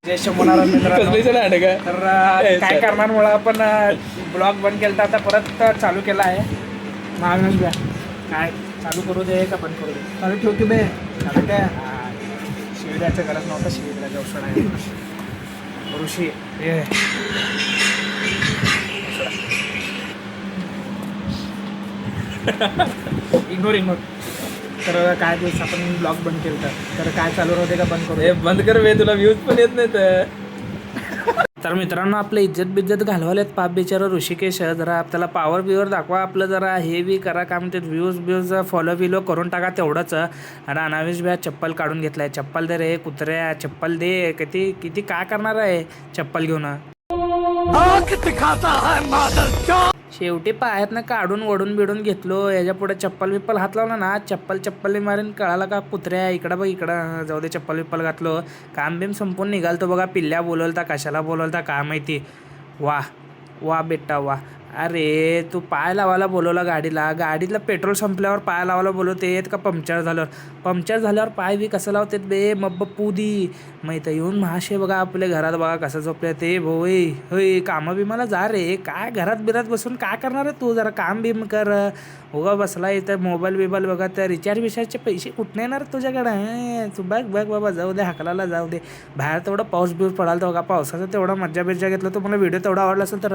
जय होणार मित्रांनो. तर काय कारणांमुळे आपण ब्लॉग बंद केला आता परत चालू केला आहे. मागून घ्या काय चालू करू दे का बंद करू दे? चालू ठेव की बे. आता काय शिविराचं गरज नव्हतं. शिविराचं औषध आहे ऋषी हे इग्नोर. तर काय दिवस आपण ब्लॉग बंद केलं तर काय चालू राहते का बंद करू? बंद कर बे, तुला व्ह्यूज पण येत नाही तर. तर मित्रांनो आपलं इज्जत घालवालेत पाप बिचारा ऋषिकेश. जरा आपल्याला पॉवर बिवर दाखवा, आपलं जरा हे बी करा. काय म्हणते व्ह्यूज फॉलो बिलो करून टाका तेवढंच. आणि अनाविष बी चप्पल काढून घेतलाय. चप्पल दे रे कुत्र्या, चप्पल दे. किती किती काय करणार आहे चप्पल घेऊन? शेवटी पायातनं काढून वडून बिडून घेतलो. याच्या पुढे चप्पल बिप्पल हात लावला ना, चप्पल मारीन. कळाला का कुत्र्या? इकडं बघ इकडं. जाऊ दे, चप्पल बिप्पल घातलो. काम बिम संपून निघालतो बघा. पिल्ल्या बोलवलता, कशाला बोलवलता काय माहिती. वा बेटा वा. अरे तू पाय लावायला बोलवला गाडीला. गाडीतलं पेट्रोल संपल्यावर पाय लावायला बोलवतेत का पंक्चर झाल्यावर पाय बी कसं लावतेत बे? मब्ब पुदी माहीत येऊन महाशय बघा आपल्या घरात बघा कसं झोपल्या ते. होय होय कामं बिमाला जा रे. काय घरात बिरात बसून काय करणार आहे तू? जरा काम बिम कर. उगा बसला इथं मोबाईल बिबाईल बघा. तर रिचार्जचे पैसे कुठून येणार तुझ्याकडं? तू बघ बाबा, जाऊ दे हाकलाला जाऊ दे. बाहेर तेवढं पाऊस बिऊस पडाल तर बघा. पावसाचा तेवढा मज्जा बिज्जा घेतला. तुम्हाला व्हिडिओ तेवढा आवडला असेल तर